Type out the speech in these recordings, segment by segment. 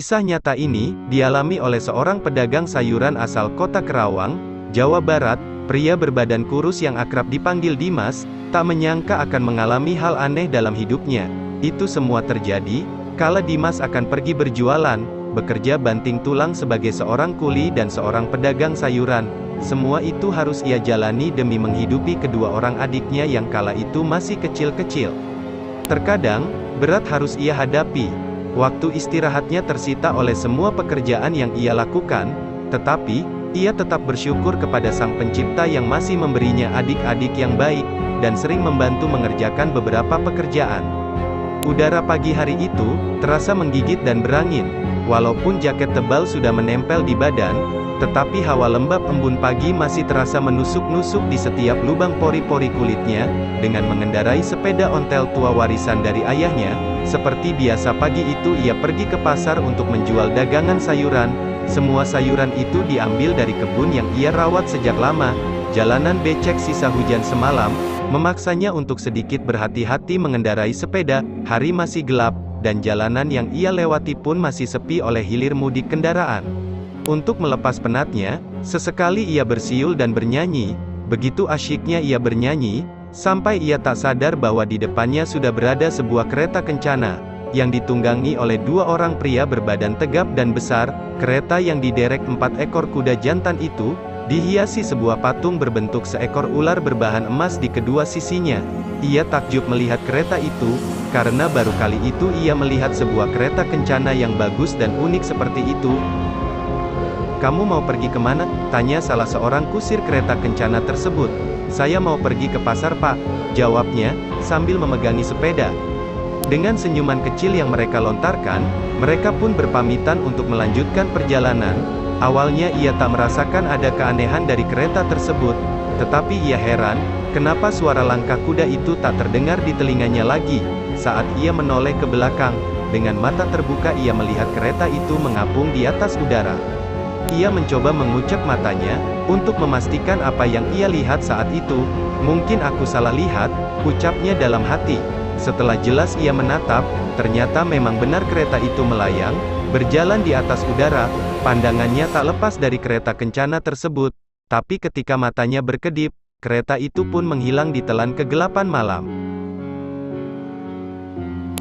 Kisah nyata ini dialami oleh seorang pedagang sayuran asal kota Kerawang, Jawa Barat. Pria berbadan kurus yang akrab dipanggil Dimas, tak menyangka akan mengalami hal aneh dalam hidupnya. Itu semua terjadi kala Dimas akan pergi berjualan, bekerja banting tulang sebagai seorang kuli dan seorang pedagang sayuran. Semua itu harus ia jalani demi menghidupi kedua orang adiknya yang kala itu masih kecil-kecil. Terkadang, berat harus ia hadapi. Waktu istirahatnya tersita oleh semua pekerjaan yang ia lakukan, tetapi, ia tetap bersyukur kepada Sang Pencipta yang masih memberinya adik-adik yang baik, dan sering membantu mengerjakan beberapa pekerjaan. Udara pagi hari itu, terasa menggigit dan berangin. Walaupun jaket tebal sudah menempel di badan, tetapi hawa lembab embun pagi masih terasa menusuk-nusuk di setiap lubang pori-pori kulitnya. Dengan mengendarai sepeda ontel tua warisan dari ayahnya, seperti biasa pagi itu ia pergi ke pasar untuk menjual dagangan sayuran. Semua sayuran itu diambil dari kebun yang ia rawat sejak lama. Jalanan becek sisa hujan semalam, memaksanya untuk sedikit berhati-hati mengendarai sepeda. Hari masih gelap, dan jalanan yang ia lewati pun masih sepi oleh hilir mudik kendaraan. Untuk melepas penatnya, sesekali ia bersiul dan bernyanyi. Begitu asyiknya ia bernyanyi, sampai ia tak sadar bahwa di depannya sudah berada sebuah kereta kencana, yang ditunggangi oleh dua orang pria berbadan tegap dan besar. Kereta yang diderek 4 ekor kuda jantan itu, dihiasi sebuah patung berbentuk seekor ular berbahan emas di kedua sisinya. Ia takjub melihat kereta itu, karena baru kali itu ia melihat sebuah kereta kencana yang bagus dan unik seperti itu. "Kamu mau pergi kemana?" tanya salah seorang kusir kereta kencana tersebut. "Saya mau pergi ke pasar, Pak," jawabnya, sambil memegangi sepeda. Dengan senyuman kecil yang mereka lontarkan, mereka pun berpamitan untuk melanjutkan perjalanan. Awalnya ia tak merasakan ada keanehan dari kereta tersebut, tetapi ia heran, kenapa suara langkah kuda itu tak terdengar di telinganya lagi. Saat ia menoleh ke belakang, dengan mata terbuka ia melihat kereta itu mengapung di atas udara. Ia mencoba mengucek matanya, untuk memastikan apa yang ia lihat saat itu. "Mungkin aku salah lihat," ucapnya dalam hati. Setelah jelas ia menatap, ternyata memang benar kereta itu melayang, berjalan di atas udara. Pandangannya tak lepas dari kereta kencana tersebut, tapi ketika matanya berkedip, kereta itu pun menghilang di telan kegelapan malam.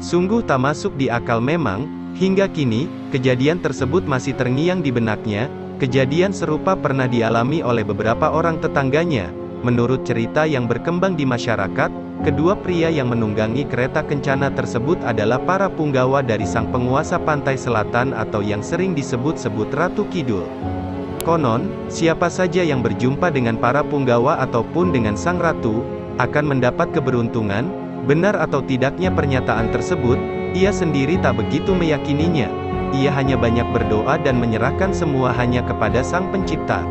Sungguh tak masuk di akal memang, hingga kini, kejadian tersebut masih terngiang di benaknya. Kejadian serupa pernah dialami oleh beberapa orang tetangganya. Menurut cerita yang berkembang di masyarakat, kedua pria yang menunggangi kereta kencana tersebut adalah para punggawa dari sang penguasa pantai selatan atau yang sering disebut-sebut Ratu Kidul. Konon, siapa saja yang berjumpa dengan para punggawa ataupun dengan sang ratu, akan mendapat keberuntungan. Benar atau tidaknya pernyataan tersebut, ia sendiri tak begitu meyakininya. Ia hanya banyak berdoa dan menyerahkan semua hanya kepada Sang Pencipta.